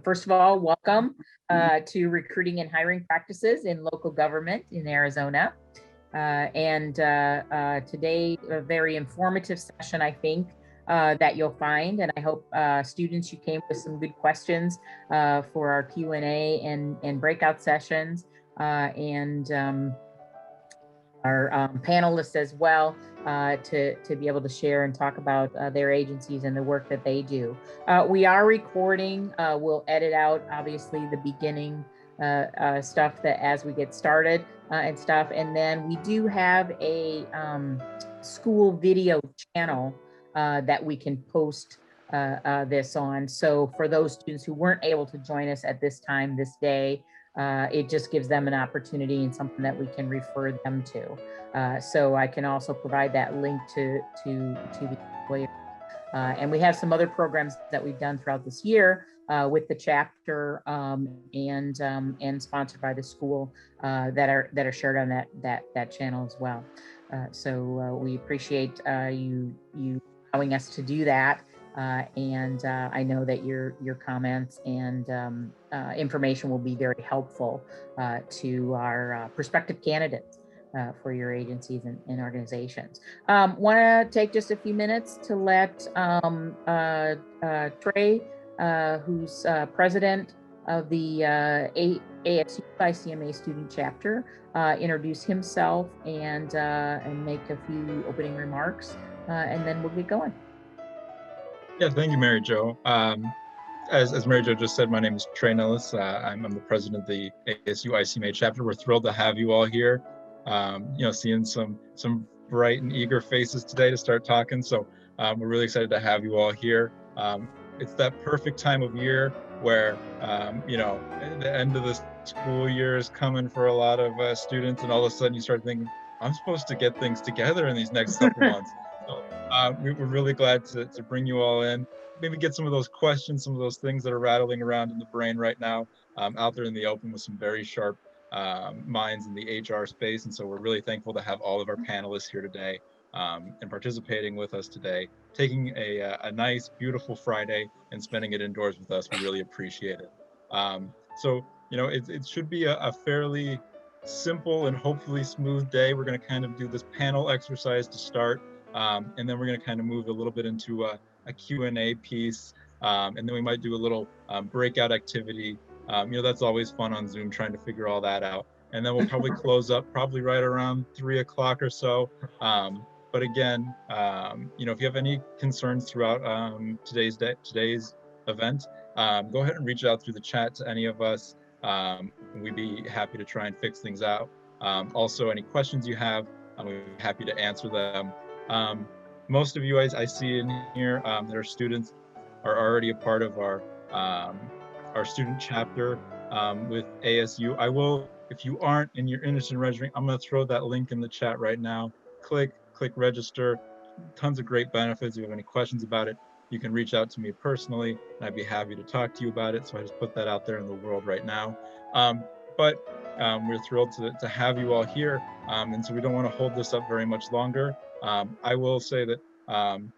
First of all, welcome to Recruiting and Hiring Practices in Local Government in Arizona. Today, a very informative session, I think, that you'll find. And I hope students, you came with some good questions for our Q&A and breakout sessions, and our panelists as well, to be able to share and talk about their agencies and the work that they do. We are recording. We'll edit out, obviously, the beginning stuff that as we get started and stuff. And then we do have a school video channel that we can post this on. So for those students who weren't able to join us at this time, this day, it just gives them an opportunity and something that we can refer them to. So I can also provide that link to the employer. And we have some other programs that we've done throughout this year with the chapter and sponsored by the school that are shared on that channel as well. So we appreciate you allowing us to do that. I know that your comments and information will be very helpful to our prospective candidates for your agencies and organizations. Want to take just a few minutes to let Trey, who's president of the ASU-ICMA student chapter, introduce himself and make a few opening remarks, and then we'll get going. Yeah, thank you, Mary Jo. As Mary Jo just said, my name is Trey Nellis. I'm the president of the ASU-ICMA chapter. We're thrilled to have you all here. Seeing some bright and eager faces today to start talking. So we're really excited to have you all here. It's that perfect time of year where, the end of the school year is coming for a lot of students, and all of a sudden you start thinking, I'm supposed to get things together in these next couple months. So we're really glad to bring you all in, maybe get some of those questions, some of those things that are rattling around in the brain right now, out there in the open with some very sharp minds in the HR space. And so we're really thankful to have all of our panelists here today and participating with us today, taking a nice, beautiful Friday and spending it indoors with us. We really appreciate it. It should be a fairly simple and hopefully smooth day. We're going to kind of do this panel exercise to start. And then we're going to kind of move a little bit into a Q&A piece. And then we might do a little breakout activity. That's always fun on Zoom, trying to figure all that out. And then we'll probably close up probably right around 3 o'clock or so. But again, if you have any concerns throughout today's event, go ahead and reach out through the chat to any of us. We'd be happy to try and fix things out. Also, any questions you have, we'd be happy to answer them. Most of you I see in here that are students are already a part of our student chapter with ASU. I will, if you aren't and you're interested in registering, I'm going to throw that link in the chat right now. Click register. Tons of great benefits. If you have any questions about it, you can reach out to me personally, and I'd be happy to talk to you about it. So I just put that out there in the world right now. But we're thrilled to have you all here, and so we don't want to hold this up very much longer. I will say that,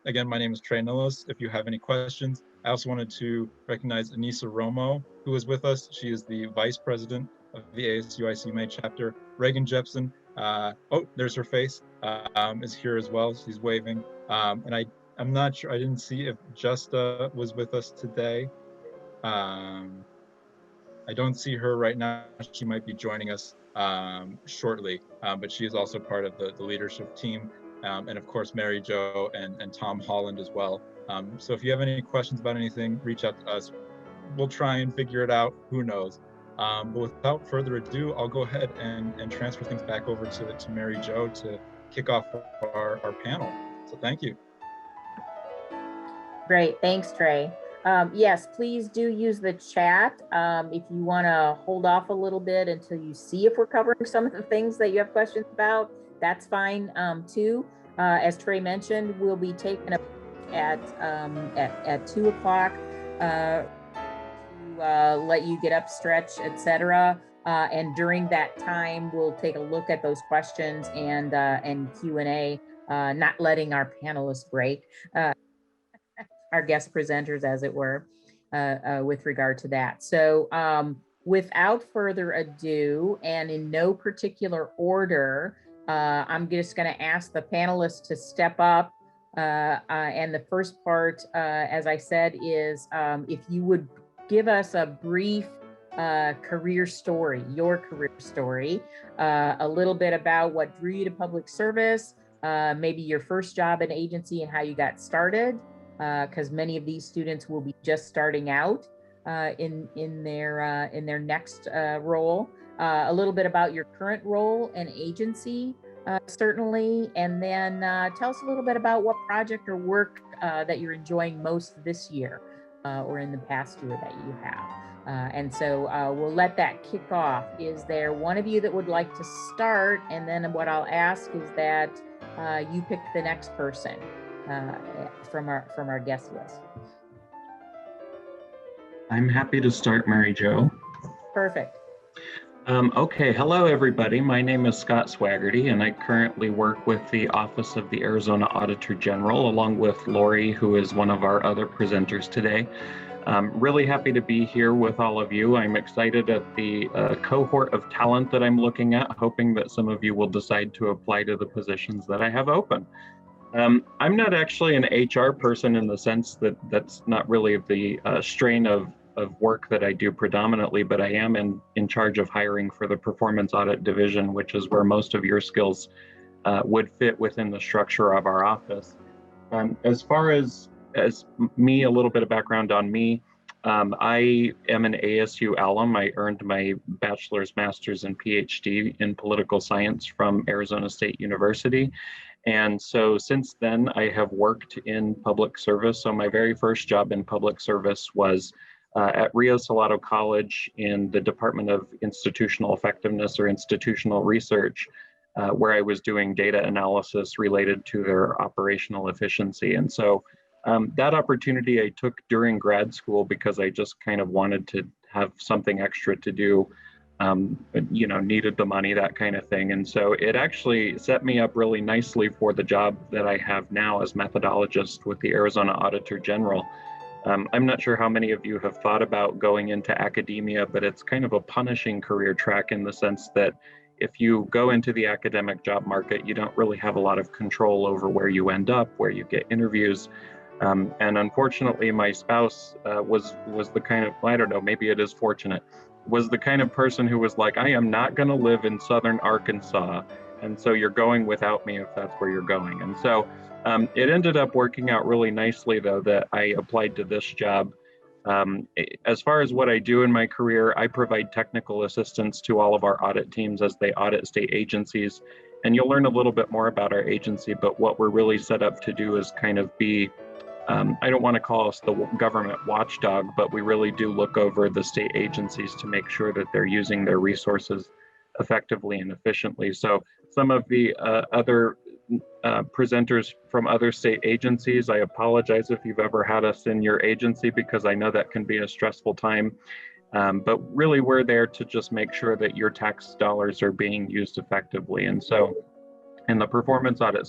again, my name is Trey Nellis. If you have any questions, I also wanted to recognize Anissa Romo, who is with us. She is the vice president of the ASU-ICMA chapter. Reagan Jepson, there's her face, is here as well. She's waving. And I'm not sure, I didn't see if Justa was with us today. I don't see her right now. She might be joining us shortly, but she is also part of the leadership team. And of course, Mary Jo and Tom Holland as well. So if you have any questions about anything, reach out to us. We'll try and figure it out. Who knows? But without further ado, I'll go ahead and transfer things back over to Mary Jo to kick off our panel. So thank you. Great, thanks, Trey. Yes, please do use the chat if you want to hold off a little bit until you see if we're covering some of the things that you have questions about. That's fine too. As Trey mentioned, we'll be taking a at 2 o'clock to let you get up, stretch, etc. And during that time, we'll take a look at those questions and Q&A, not letting our panelists break, our guest presenters, as it were. with regard to that. So without further ado, and in no particular order, I'm just going to ask the panelists to step up. And the first part, as I said, is if you would give us a brief career story, your career story, a little bit about what drew you to public service, maybe your first job in agency and how you got started, because many of these students will be just starting out in their next role. A little bit about your current role and agency, certainly, and then tell us a little bit about what project or work that you're enjoying most this year or in the past year that you have. And so we'll let that kick off. Is there one of you that would like to start? And then what I'll ask is that you pick the next person from our guest list. I'm happy to start, Mary Jo. Perfect. Okay, hello everybody. My name is Scott Swagerty, and I currently work with the Office of the Arizona Auditor General, along with Laurie, who is one of our other presenters today. Really happy to be here with all of you. I'm excited at the cohort of talent that I'm looking at, hoping that some of you will decide to apply to the positions that I have open. I'm not actually an HR person in the sense that that's not really the strain of work that I do predominantly, but I am in charge of hiring for the performance audit division, which is where most of your skills would fit within the structure of our office. As far as me, a little bit of background on me, I am an ASU alum. I earned my bachelor's, master's, and PhD in political science from Arizona State University. And so since then, I have worked in public service. So my very first job in public service was at Rio Salado College in the Department of Institutional Effectiveness or Institutional Research, where I was doing data analysis related to their operational efficiency. And so that opportunity I took during grad school because I just kind of wanted to have something extra to do, needed the money, that kind of thing. And so it actually set me up really nicely for the job that I have now as methodologist with the Arizona Auditor General. I'm not sure how many of you have thought about going into academia, but it's kind of a punishing career track in the sense that if you go into the academic job market, you don't really have a lot of control over where you end up, where you get interviews. And unfortunately, my spouse was the kind of, I don't know, maybe it is fortunate, was the kind of person who was like, I am not going to live in Southern Arkansas. And so you're going without me if that's where you're going. And so it ended up working out really nicely, though, that I applied to this job. As far as what I do in my career, I provide technical assistance to all of our audit teams as they audit state agencies. And you'll learn a little bit more about our agency, but what we're really set up to do is kind of be, I don't want to call us the government watchdog, but we really do look over the state agencies to make sure that they're using their resources effectively and efficiently. So some of the other presenters from other state agencies, I apologize if you've ever had us in your agency because I know that can be a stressful time. But really we're there to just make sure that your tax dollars are being used effectively. And so in the performance audit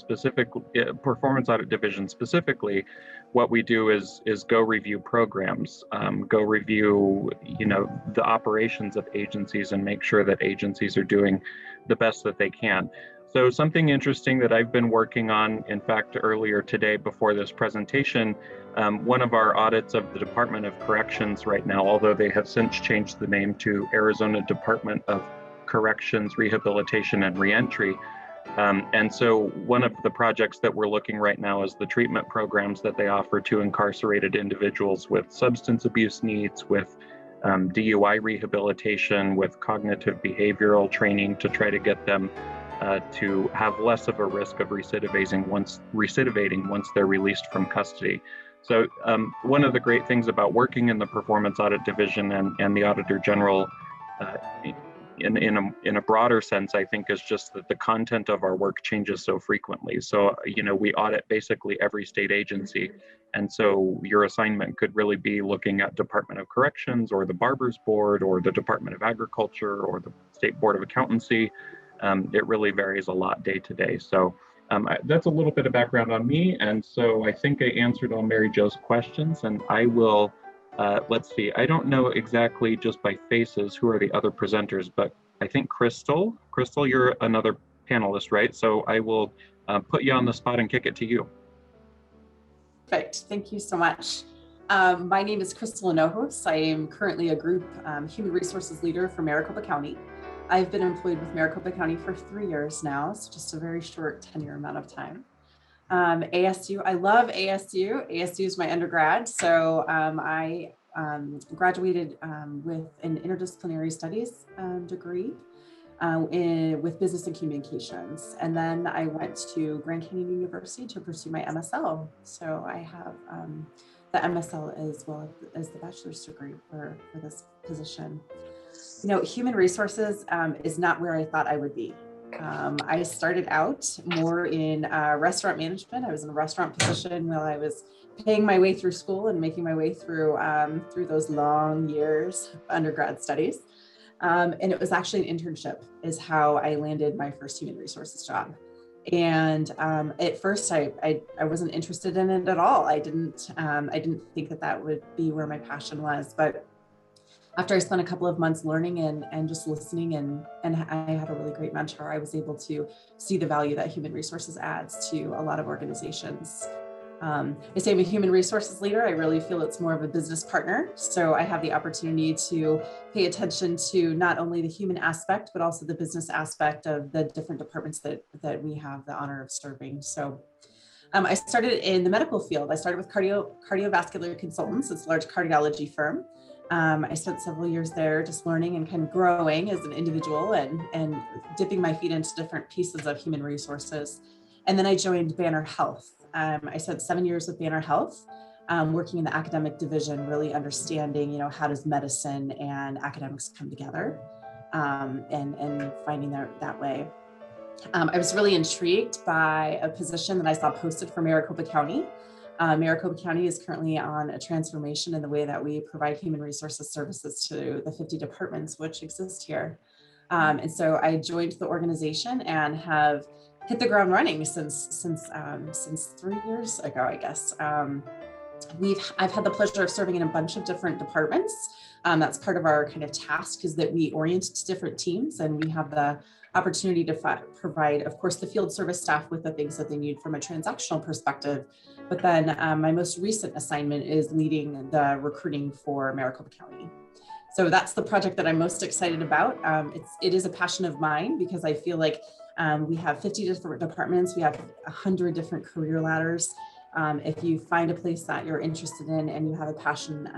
division specifically, what we do is go review programs, go review, the operations of agencies and make sure that agencies are doing the best that they can. So something interesting that I've been working on, in fact, earlier today before this presentation, one of our audits of the Department of Corrections right now, although they have since changed the name to Arizona Department of Corrections, Rehabilitation, and Reentry. And so one of the projects that we're looking right now is the treatment programs that they offer to incarcerated individuals with substance abuse needs, with DUI rehabilitation, with cognitive behavioral training to try to get them to have less of a risk of recidivating once they're released from custody. So one of the great things about working in the Performance Audit Division and the Auditor General in a broader sense, I think, is just that the content of our work changes so frequently. So, we audit basically every state agency. And so your assignment could really be looking at Department of Corrections or the Barbers Board or the Department of Agriculture or the State Board of Accountancy. It really varies a lot day to day. So that's a little bit of background on me. And so I think I answered all Mary Jo's questions, and I will Let's see, I don't know exactly just by faces who are the other presenters, but I think Crystal, you're another panelist, right? So I will put you on the spot and kick it to you. Perfect, thank you so much. My name is Crystal Enojos. I am currently a group human resources leader for Maricopa County. I've been employed with Maricopa County for 3 years now, so just a very short tenure amount of time. ASU, I love ASU. ASU is my undergrad, so I graduated with an interdisciplinary studies degree with business and communications. And then I went to Grand Canyon University to pursue my MSL. So I have the MSL as well as the bachelor's degree for this position. You know, human resources is not where I thought I would be. I started out more in restaurant management. I was in a restaurant position while I was paying my way through school and making my way through those long years of undergrad studies. And it was actually an internship is how I landed my first human resources job. And at first I wasn't interested in it at all. I didn't think that would be where my passion was, but after I spent a couple of months learning and just listening and I had a really great mentor, I was able to see the value that human resources adds to a lot of organizations. I say I'm a human resources leader. I really feel it's more of a business partner. So I have the opportunity to pay attention to not only the human aspect, but also the business aspect of the different departments that we have the honor of serving. So I started in the medical field. I started with cardiovascular consultants. It's a large cardiology firm. I spent several years there just learning and kind of growing as an individual and dipping my feet into different pieces of human resources. And then I joined Banner Health. I spent 7 years with Banner Health, working in the academic division, really understanding, how does medicine and academics come together and finding that way. I was really intrigued by a position that I saw posted for Maricopa County. Maricopa County is currently on a transformation in the way that we provide human resources services to the 50 departments which exist here. And so I joined the organization and have hit the ground running since 3 years ago, I guess. I've had the pleasure of serving in a bunch of different departments. That's part of our kind of task is that we orient to different teams and we have the opportunity to provide, of course, the field service staff with the things that they need from a transactional perspective. But then my most recent assignment is leading the recruiting for Maricopa County. So that's the project that I'm most excited about. It is a passion of mine because I feel like we have 50 different departments. We have 100 different career ladders. If you find a place that you're interested in and you have a passion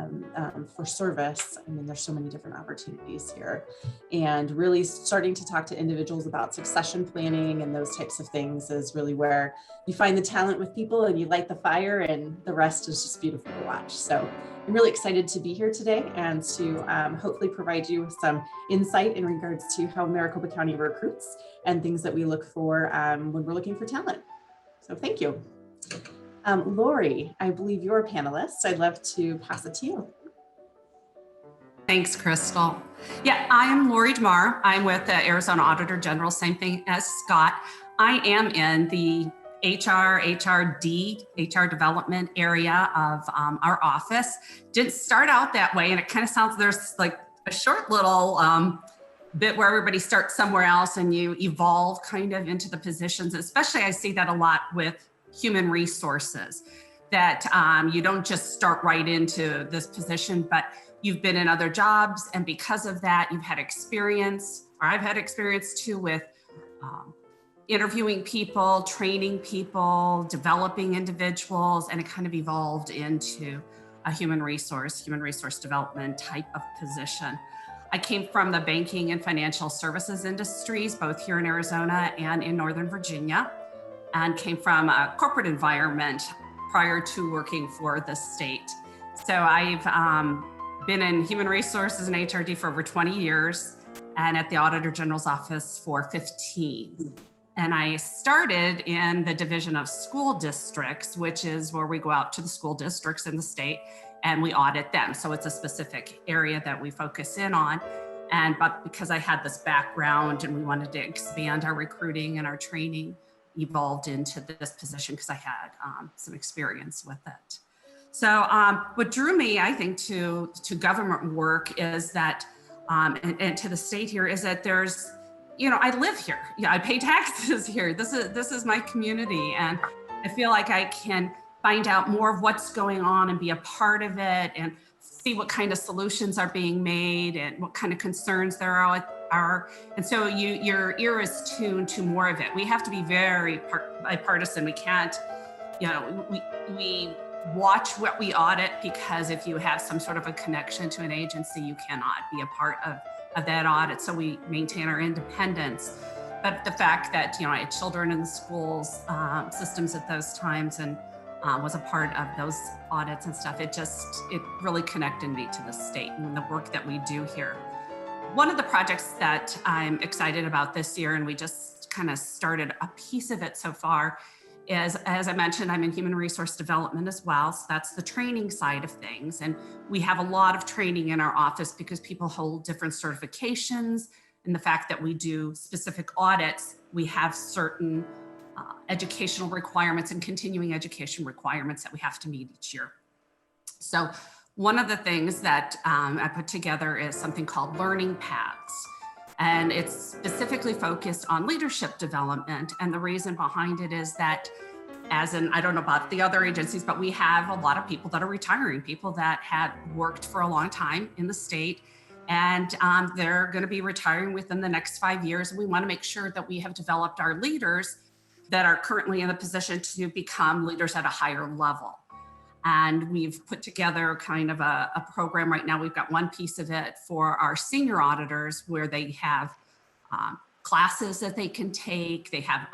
for service, I mean, there's so many different opportunities here. And really starting to talk to individuals about succession planning and those types of things is really where you find the talent with people and you light the fire and the rest is just beautiful to watch. So I'm really excited to be here today and to hopefully provide you with some insight in regards to how Maricopa County recruits and things that we look for when we're looking for talent. So thank you. Laurie, I believe you're a panelist. I'd love to pass it to you. Thanks, Crystal. Yeah, I am Laurie DeMarr. I'm with the Arizona Auditor General, same thing as Scott. I am in the HR development area of our office. Didn't start out that way, and it kind of sounds, there's like a short little bit where everybody starts somewhere else and you evolve kind of into the positions. Especially I see that a lot with human resources, that you don't just start right into this position, but you've been in other jobs. And because of that, you've had experience, or I've had experience too with interviewing people, training people, developing individuals, and it kind of evolved into a human resource development type of position. I came from the banking and financial services industries, both here in Arizona and in Northern Virginia, and came from a corporate environment prior to working for the state. So I've been in human resources and HRD for over 20 years and at the Auditor General's office for 15. And I started in the Division of School Districts, which is where we go out to the school districts in the state and we audit them. So it's a specific area that we focus in on. But because I had this background and we wanted to expand our recruiting and our training, evolved into this position because I had some experience with it. So what drew me, I think, to government work is that, and to the state here, is that there's, I live here. Yeah, I pay taxes here. This is my community, and I feel like I can find out more of what's going on and be a part of it, and see what kind of solutions are being made and what kind of concerns there are. And so your ear is tuned to more of it. We have to be very bipartisan. We can't, we watch what we audit, because if you have some sort of a connection to an agency, you cannot be a part of that audit. So we maintain our independence. But the fact that, I had children in the schools systems at those times, and was a part of those audits and stuff, it really connected me to the state and the work that we do here. One of the projects that I'm excited about this year, and we just kind of started a piece of it so far, is, as I mentioned, I'm in human resource development as well. So that's the training side of things. And we have a lot of training in our office because people hold different certifications. And the fact that we do specific audits, we have certain educational requirements and continuing education requirements that we have to meet each year. So one of the things that I put together is something called Learning Paths. And it's specifically focused on leadership development. And the reason behind it is that, as in, I don't know about the other agencies, but we have a lot of people that are retiring, people that had worked for a long time in the state, and they're going to be retiring within the next 5 years. And we want to make sure that we have developed our leaders that are currently in the position to become leaders at a higher level. And we've put together kind of a program right now. We've got one piece of it for our senior auditors, where they have classes that they can take. They have,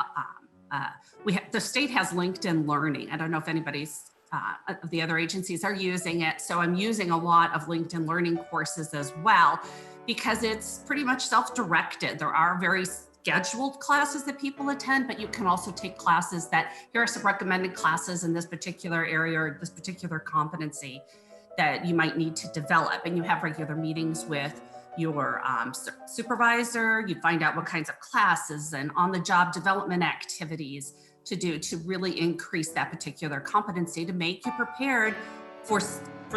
the state has LinkedIn Learning. I don't know if anybody's, the other agencies are using it. So I'm using a lot of LinkedIn Learning courses as well, because it's pretty much self-directed. There are very scheduled classes that people attend, but you can also take classes that, here are some recommended classes in this particular area or this particular competency that you might need to develop. And you have regular meetings with your supervisor. You find out what kinds of classes and on-the-job development activities to do to really increase that particular competency, to make you prepared for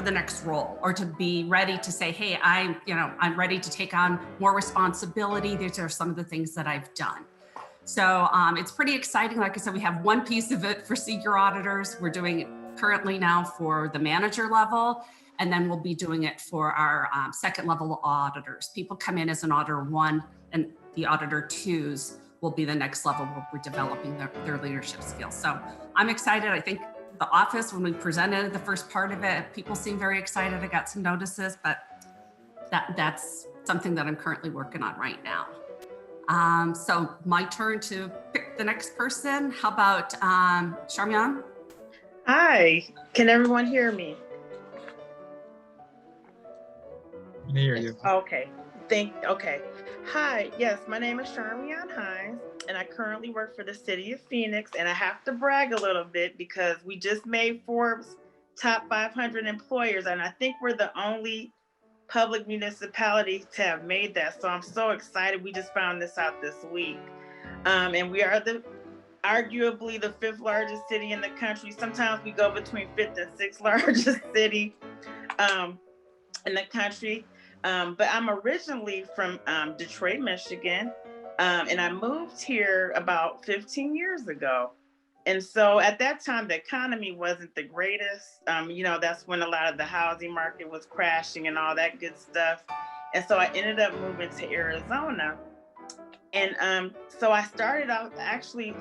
the next role, or to be ready to say, hey, I'm ready to take on more responsibility. These are some of the things that I've done. So it's pretty exciting. Like I said, we have one piece of it for senior auditors. We're doing it currently now for the manager level, and then we'll be doing it for our second level auditors. People come in as an auditor 1, and the auditor 2s will be the next level where we're developing their leadership skills. So I'm excited. I think the office, when we presented the first part of it, people seem very excited. I got some notices, but that's something that I'm currently working on right now. So my turn to pick the next person. How about Charmion? Hi, can everyone hear me? I can hear you. Okay, okay. Hi, yes, my name is Charmion Hines, and I currently work for the city of Phoenix, and I have to brag a little bit because we just made Forbes top 500 employers, and I think we're the only public municipality to have made that. So I'm so excited. We just found this out this week. And we are arguably the 5th largest city in the country. Sometimes we go between 5th and 6th largest city in the country. But I'm originally from Detroit, Michigan, and I moved here about 15 years ago. And so at that time, the economy wasn't the greatest. That's when a lot of the housing market was crashing and all that good stuff. And so I ended up moving to Arizona. And so I started out actually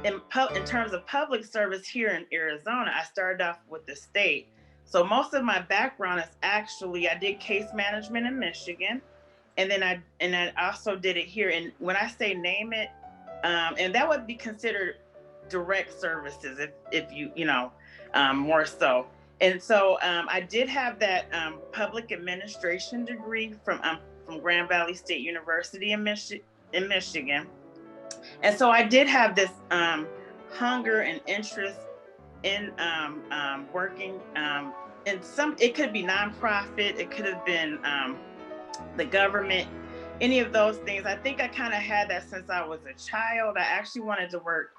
in terms of public service here in Arizona, I started off with the state. So most of my background is actually, I did case management in Michigan, and then I also did it here. And when I say name it, and that would be considered direct services, if you more so. And so I did have that public administration degree from Grand Valley State University in Michigan. And so I did have this hunger and interest in working in it could be nonprofit, it could have been the government, any of those things. I think I kind of had that since I was a child. I actually wanted to work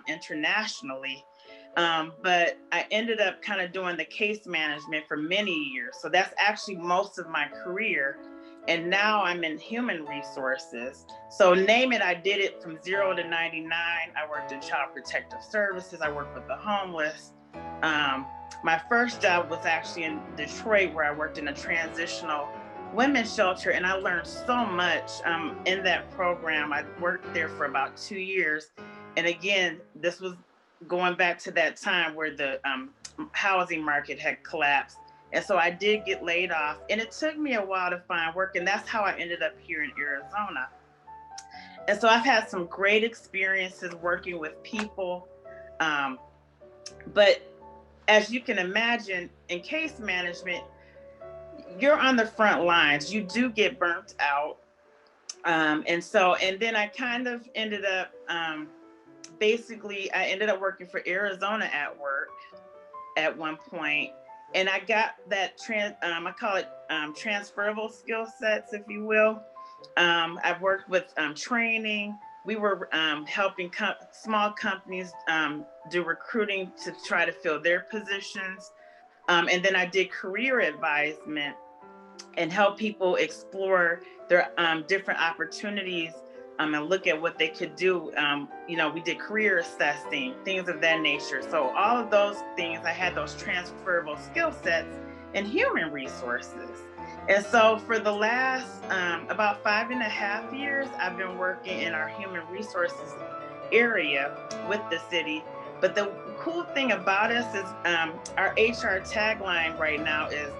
internationally, But I ended up kind of doing the case management for many years. So that's actually most of my career. And now I'm in human resources. So name it, I did it from 0 to 99. I worked in child protective services. I worked with the homeless. My first job was actually in Detroit, where I worked in a transitional women's shelter. And I learned so much in that program. I worked there for about 2 years. And again, this was going back to that time where the housing market had collapsed. And so I did get laid off, and it took me a while to find work, and that's how I ended up here in Arizona. And so I've had some great experiences working with people. But as you can imagine, in case management, you're on the front lines. You do get burnt out. And then I kind of ended up, basically, I ended up working for Arizona at work at one point. And I got that, I call it transferable skill sets, if you will. I've worked with training. We were helping small companies do recruiting to try to fill their positions. And then I did career advisement and help people explore their different opportunities and look at what they could do. We did career assessing, things of that nature. So all of those things, I had those transferable skill sets in human resources. And so for the last about 5.5 years, I've been working in our human resources area with the city. But the cool thing about us is our HR tagline right now is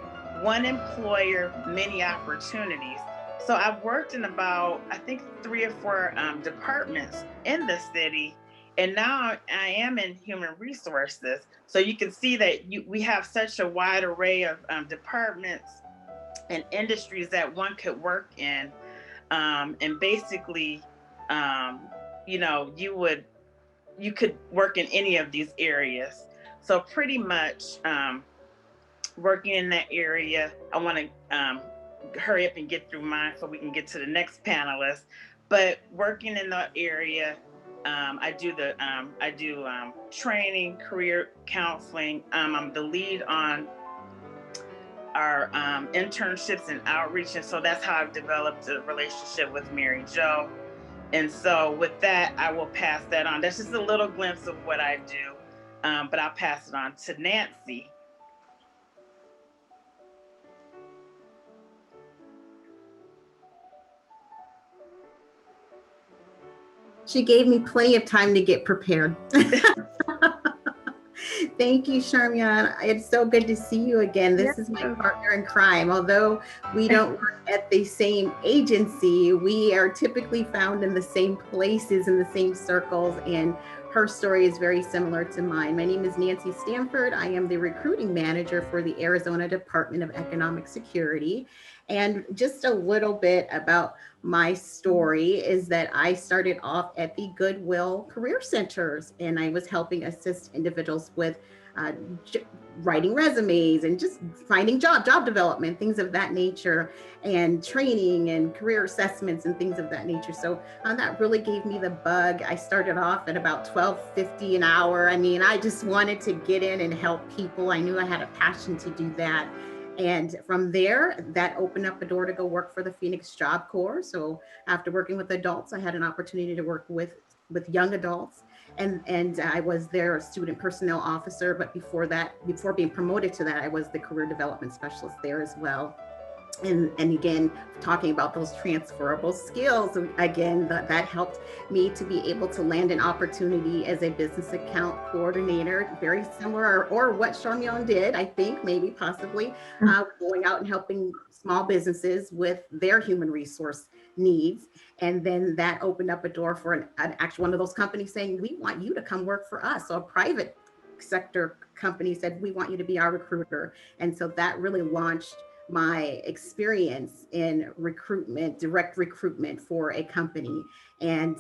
one employer, many opportunities. So I've worked in about, I think, 3 or 4 departments in the city. And now I am in human resources. So you can see that we have such a wide array of departments and industries that one could work in. And basically, you could work in any of these areas. So pretty much working in that area, I want to hurry up and get through mine so we can get to the next panelist. But working in the area, I do training, career counseling. I'm the lead on our internships and outreach, and so that's how I've developed a relationship with Mary Jo. And so with that, I will pass that on. That's just a little glimpse of what I do, but I'll pass it on to Nancy. She gave me plenty of time to get prepared. Thank you, Charmion. It's so good to see you again. This is my partner in crime. Although we don't work at the same agency, we are typically found in the same places, in the same circles, and her story is very similar to mine. My name is Nancy Stanford. I am the recruiting manager for the Arizona Department of Economic Security. And just a little bit about my story is that I started off at the Goodwill Career Centers, and I was helping assist individuals with writing resumes and just finding job development, things of that nature, and training and career assessments and things of that nature. So that really gave me the bug. I started off at about $12.50 an hour. I mean, I just wanted to get in and help people. I knew I had a passion to do that. And from there, that opened up a door to go work for the Phoenix Job Corps. So after working with adults, I had an opportunity to work with young adults. And I was their student personnel officer. But before being promoted to that, I was the career development specialist there as well. And again, talking about those transferable skills, again, that helped me to be able to land an opportunity as a business account coordinator, very similar or what Charmion did, I think, maybe possibly, going out and helping small businesses with their human resource needs. And then that opened up a door for an actual one of those companies saying, we want you to come work for us. So a private sector company said, we want you to be our recruiter. And so that really launched my experience in recruitment, direct recruitment for a company. And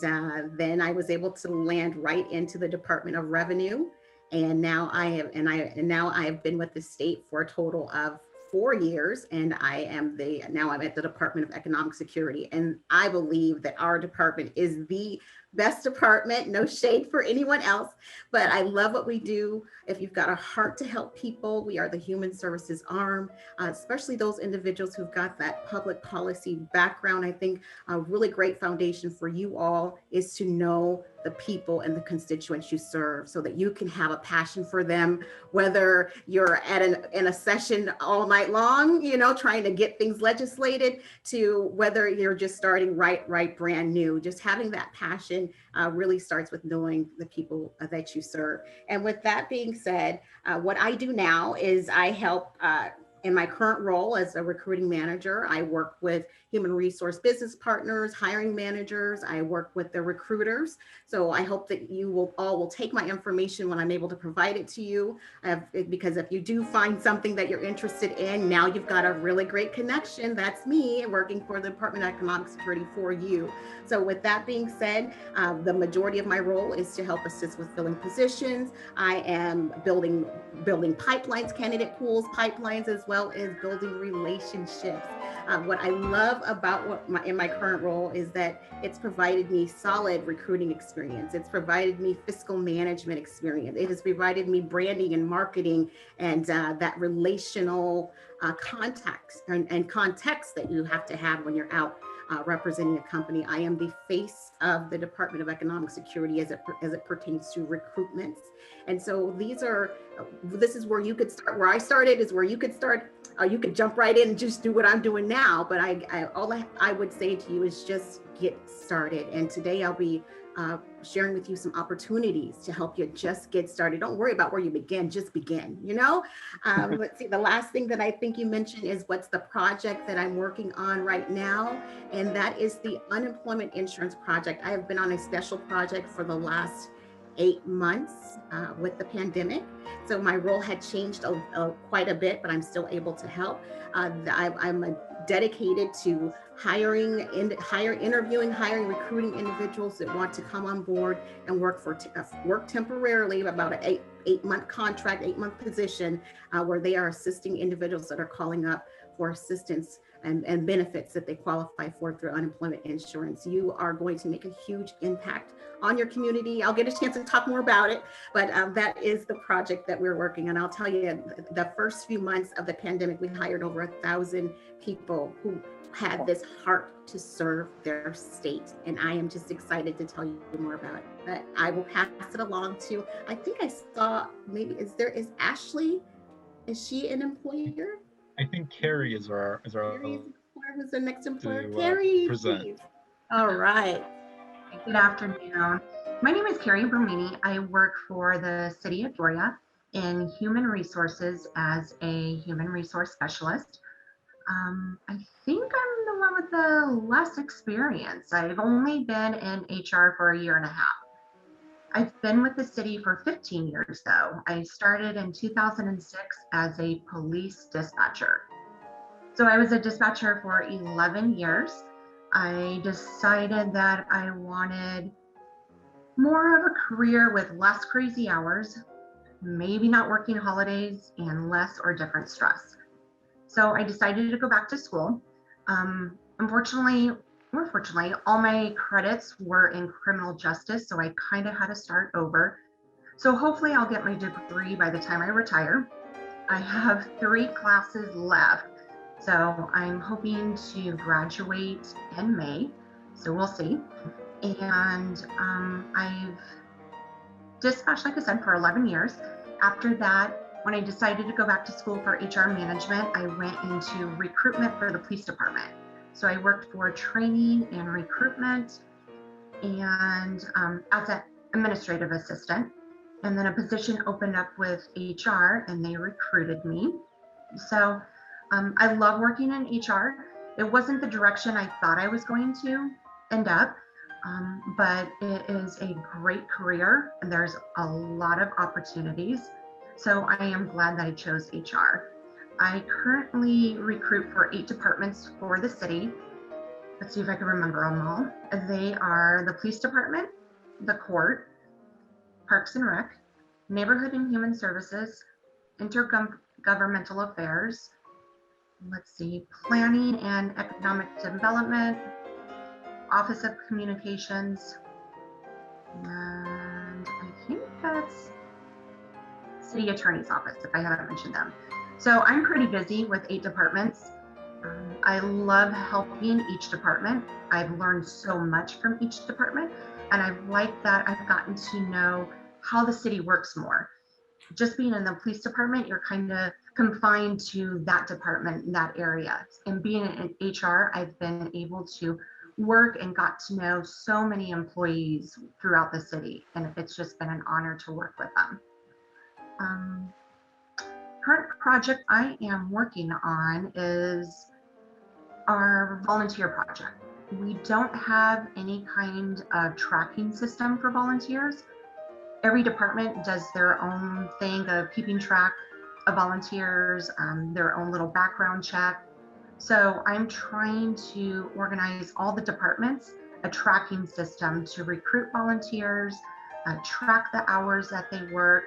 then I was able to land right into the Department of Revenue. And now I have been with the state for a total of 4 years, and now I'm at the Department of Economic Security. And I believe that our department is the best department, no shade for anyone else, but I love what we do. If you've got a heart to help people, we are the human services arm, especially those individuals who've got that public policy background. I think a really great foundation for you all is to know the people and the constituents you serve so that you can have a passion for them, whether you're at in a session all night long, you know, trying to get things legislated, to whether you're just starting right brand new. Just having that passion really starts with knowing the people that you serve. And with that being said, what I do now is I help in my current role as a recruiting manager. I work with human resource business partners, hiring managers. I work with the recruiters. So I hope that you will take my information when I'm able to provide it to you, because if you do find something that you're interested in, now you've got a really great connection. That's me working for the Department of Economic Security for you. So with that being said, the majority of my role is to help assist with filling positions. I am building pipelines, candidate pools, pipelines, as well as building relationships. What I love about in my current role is that it's provided me solid recruiting experience. It's provided me fiscal management experience. It has provided me branding and marketing and that relational contacts and context that you have to have when you're out representing a company. I am the face of the Department of Economic Security as it pertains to recruitments. And so this is where you could start. Where I started is where you could start. You could jump right in and just do what I'm doing now. But all I would say to you is just get started. And today I'll be sharing with you some opportunities to help you just get started. Don't worry about where you begin, just begin, you know? Let's see, the last thing that I think you mentioned is what's the project that I'm working on right now. And that is the unemployment insurance project. I have been on a special project for the last 8 months with the pandemic. So my role had changed quite a bit, but I'm still able to help. I'm dedicated to hiring, recruiting individuals that want to come on board and work temporarily, about an eight-month contract, 8-month position, where they are assisting individuals that are calling up for assistance and benefits that they qualify for through unemployment insurance. You are going to make a huge impact on your community. I'll get a chance to talk more about it, but that is the project that we're working on. I'll tell you, the first few months of the pandemic, we hired over 1,000 people who had this heart to serve their state. And I am just excited to tell you more about it. But I will pass it along to, I think I saw, maybe, is Ashley? Is she an employer? I think Kari is our who's the next employer? Kari, please. All right. Good afternoon. My name is Kari Bramini. I work for the city of Peoria in human resources as a human resource specialist. I think I'm the one with the less experience. I've only been in HR for 1.5 years. I've been with the city for 15 years though. I started in 2006 as a police dispatcher. So I was a dispatcher for 11 years. I decided that I wanted more of a career with less crazy hours, maybe not working holidays, and less or different stress. So I decided to go back to school. Unfortunately, or fortunately, all my credits were in criminal justice, so I kind of had to start over. So hopefully I'll get my degree by the time I retire. I have 3 classes left, so I'm hoping to graduate in May, so we'll see. And I've dispatched, like I said, for 11 years. After that, when I decided to go back to school for HR management, I went into recruitment for the police department. So I worked for training and recruitment and as an administrative assistant. And then a position opened up with HR and they recruited me. So I love working in HR. It wasn't the direction I thought I was going to end up, but it is a great career and there's a lot of opportunities. So I am glad that I chose HR. I currently recruit for 8 departments for the city. Let's see if I can remember them all. They are the police department, the court, Parks and Rec, Neighborhood and Human Services, Intergovernmental Affairs, let's see, Planning and Economic Development, Office of Communications, And I think that's City Attorney's Office, if I haven't mentioned them. So I'm pretty busy with 8 departments. I love helping each department. I've learned so much from each department, and I like that I've gotten to know how the city works more. Just being in the police department, you're kind of confined to that department, that area. And being in HR, I've been able to work and got to know so many employees throughout the city, and it's just been an honor to work with them. Current project I am working on is our volunteer project. We don't have any kind of tracking system for volunteers. Every department does their own thing of keeping track of volunteers, their own little background check. So I'm trying to organize all the departments, a tracking system to recruit volunteers, track the hours that they work,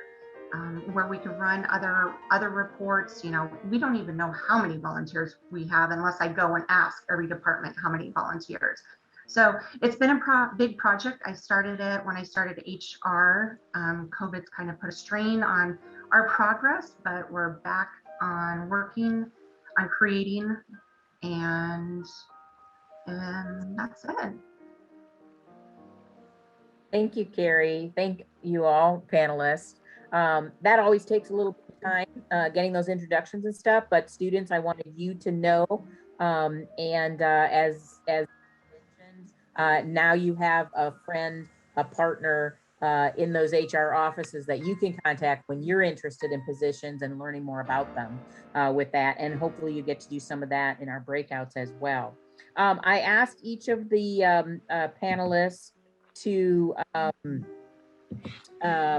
where we can run other reports. You know, we don't even know how many volunteers we have unless I go and ask every department how many volunteers. So it's been a big project. I started it when I started HR. COVID's kind of put a strain on our progress, but we're back on working on creating, and that's it. Thank you, Kari. Thank you all, panelists. That always takes a little bit of time, getting those introductions and stuff, but students, I wanted you to know, and as mentioned, now you have a friend, a partner in those HR offices that you can contact when you're interested in positions and learning more about them with that. And hopefully you get to do some of that in our breakouts as well. I asked each of the panelists to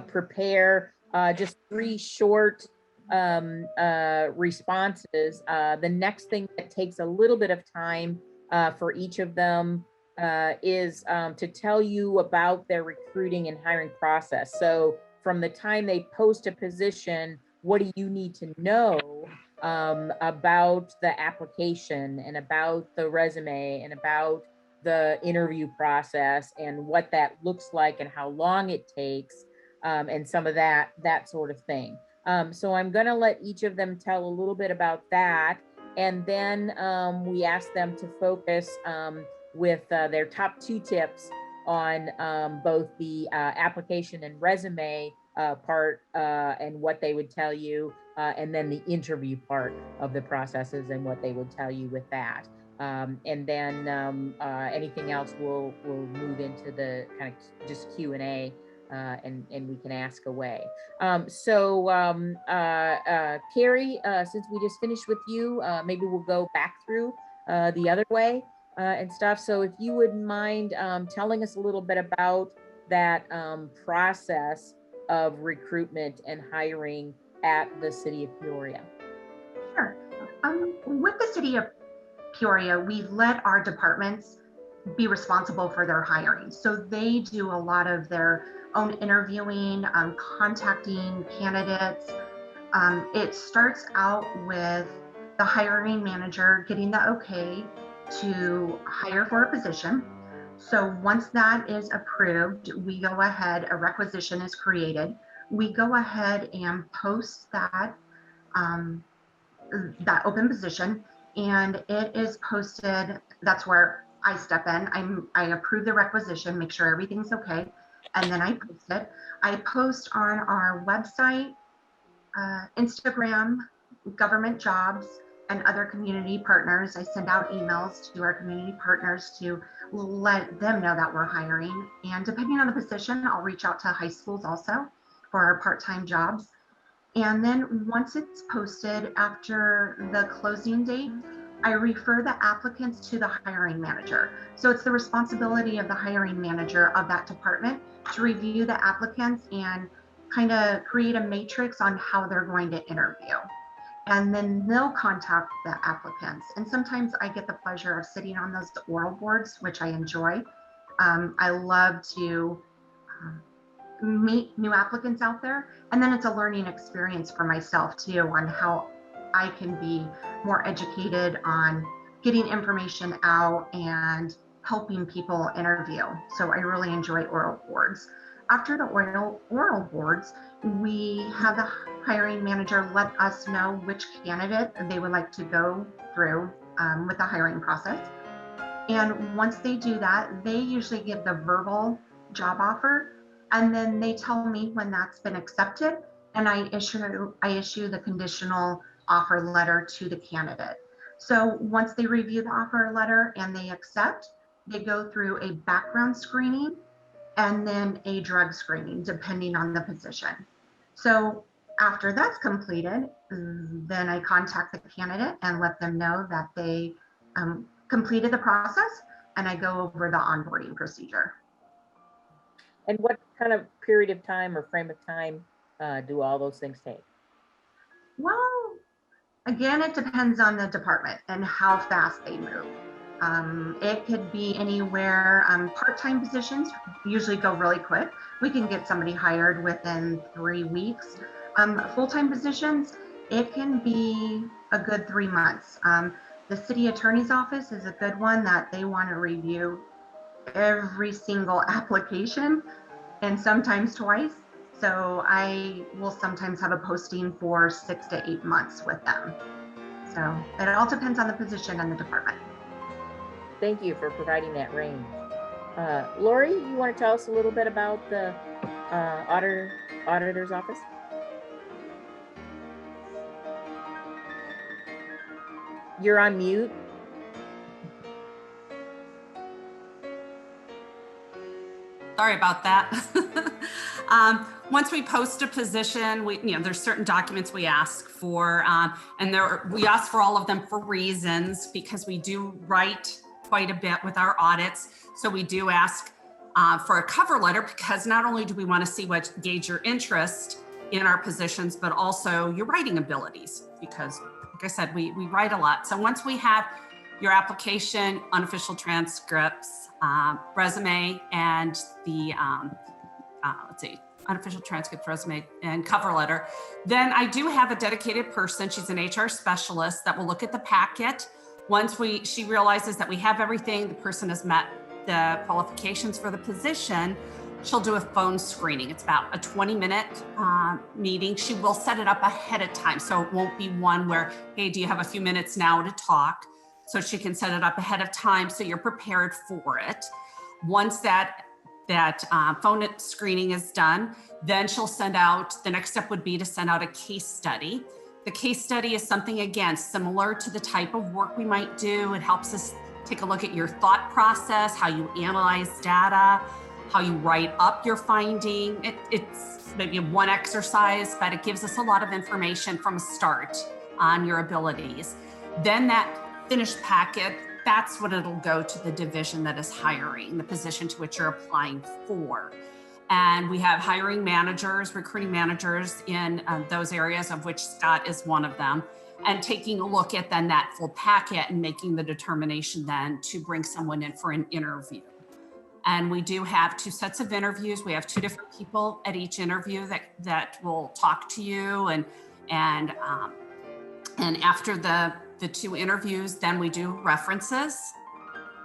prepare just 3 short responses. The next thing that takes a little bit of time for each of them is to tell you about their recruiting and hiring process. So from the time they post a position, what do you need to know about the application and about the resume and about the interview process and what that looks like and how long it takes, and some of that sort of thing. So I'm going to let each of them tell a little bit about that, and then we ask them to focus with their top 2 tips on both the application and resume part and what they would tell you, and then the interview part of the processes and what they would tell you with that. And then anything else we'll move into the kind of just Q&A, and we can ask away. Kari, since we just finished with you, maybe we'll go back through the other way and stuff. So if you wouldn't mind telling us a little bit about that process of recruitment and hiring at the city of Peoria. Sure. With the city of Peoria, we let our departments be responsible for their hiring. So they do a lot of their own interviewing, contacting candidates. It starts out with the hiring manager getting the okay to hire for a position. So once that is approved, we go ahead, a requisition is created. We go ahead and post that, that open position, and it is posted. That's where I step in. I approve the requisition, make sure everything's okay, and then I post it. I post on our website, Instagram, government jobs, and other community partners. I send out emails to our community partners to let them know that we're hiring. And depending on the position, I'll reach out to high schools also for our part-time jobs. And then once it's posted, after the closing date, I refer the applicants to the hiring manager. So it's the responsibility of the hiring manager of that department to review the applicants and kind of create a matrix on how they're going to interview. And then they'll contact the applicants. And sometimes I get the pleasure of sitting on those oral boards, which I enjoy. I love to meet new applicants out there. And then it's a learning experience for myself too, on how I can be more educated on getting information out and helping people interview. So I really enjoy oral boards. After the oral boards, we have the hiring manager let us know which candidate they would like to go through with the hiring process. And once they do that, they usually give the verbal job offer, and then they tell me when that's been accepted, and I issue the conditional offer letter to the candidate. So once they review the offer letter and they accept, they go through a background screening and then a drug screening, depending on the position. So after that's completed, then I contact the candidate and let them know that they completed the process, and I go over the onboarding procedure. And what kind of period of time or frame of time do all those things take? Well, again, it depends on the department and how fast they move. It could be anywhere, part-time positions usually go really quick. We can get somebody hired within 3 weeks. Full-time positions, it can be a good 3 months. The city attorney's office is a good one that they want to review every single application, and sometimes twice. So I will sometimes have a posting for 6 to 8 months with them. So it all depends on the position and the department. Thank you for providing that range. Laurie, you want to tell us a little bit about the auditor's office? You're on mute. Sorry about that. Once we post a position, there's certain documents we ask for, and we ask for all of them for reasons, because we do write quite a bit with our audits. So we do ask for a cover letter, because not only do we want to gauge your interest in our positions, but also your writing abilities, because like I said, we write a lot. So once we have your application, unofficial transcripts, resume, and the unofficial transcript, resume, and cover letter, then I do have a dedicated person. She's an HR specialist that will look at the packet. Once she realizes that we have everything, the person has met the qualifications for the position, she'll do a phone screening. It's about a 20-minute meeting. She will set it up ahead of time, so it won't be one where, hey, do you have a few minutes now to talk? So she can set it up ahead of time so you're prepared for it. Once that phone screening is done, then she'll send out, the next step would be to send out a case study. The case study is something, again, similar to the type of work we might do. It helps us take a look at your thought process, how you analyze data, how you write up your finding. It's maybe one exercise, but it gives us a lot of information from a start on your abilities. Then that finished packet, that's when it'll go to the division that is hiring, the position to which you're applying for. And we have hiring managers, recruiting managers in those areas, of which Scott is one of them, and taking a look at then that full packet and making the determination then to bring someone in for an interview. And we do have 2 sets of interviews. We have 2 different people at each interview that will talk to you, and after the 2 interviews, then we do references.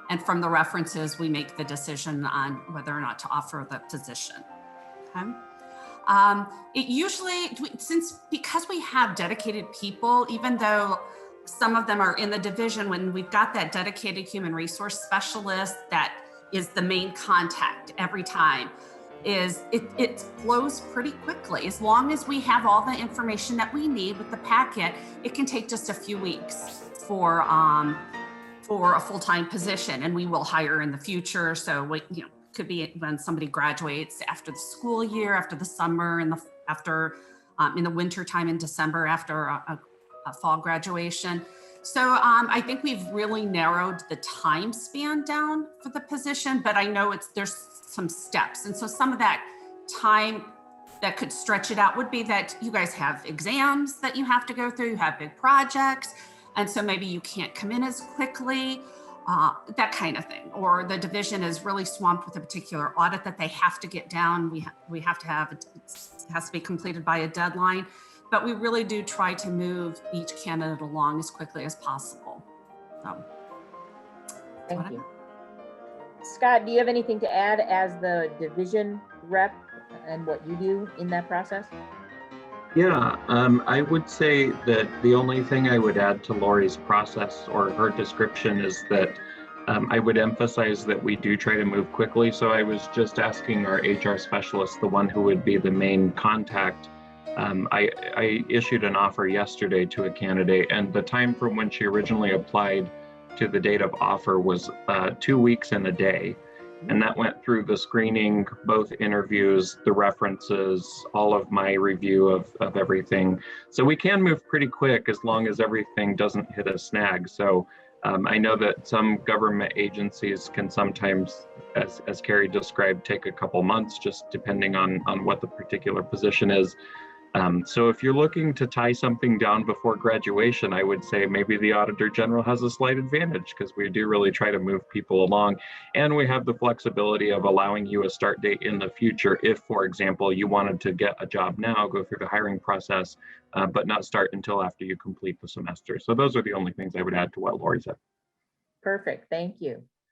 And from the references, we make the decision on whether or not to offer the position. Okay. It usually, because we have dedicated people, even though some of them are in the division, when we've got that dedicated human resource specialist that is the main contact every time, it flows pretty quickly. As long as we have all the information that we need with the packet, it can take just a few weeks for a full-time position, and we will hire in the future. So could be when somebody graduates after the school year, after the summer, in the winter time in December after a fall graduation. So I think we've really narrowed the time span down for the position, but I know there's some steps. And so some of that time that could stretch it out would be that you guys have exams that you have to go through, you have big projects, and so maybe you can't come in as quickly, that kind of thing. Or the division is really swamped with a particular audit that they have to get down. We have to have it has to be completed by a deadline. But we really do try to move each candidate along as quickly as possible. So, thank you. Scott, do you have anything to add as the division rep and what you do in that process? Yeah, I would say that the only thing I would add to Laurie's process or her description is that I would emphasize that we do try to move quickly. So I was just asking our HR specialist, the one who would be the main contact. I issued an offer yesterday to a candidate, and the time from when she originally applied to the date of offer was 2 weeks and a day. And that went through the screening, both interviews, the references, all of my review of everything. So we can move pretty quick as long as everything doesn't hit a snag. So I know that some government agencies can sometimes, as Kari described, take a couple months, just depending on what the particular position is. So if you're looking to tie something down before graduation, I would say maybe the Auditor General has a slight advantage because we do really try to move people along. And we have the flexibility of allowing you a start date in the future if, for example, you wanted to get a job now, go through the hiring process, but not start until after you complete the semester. So those are the only things I would add to what Laurie said. Perfect, thank you.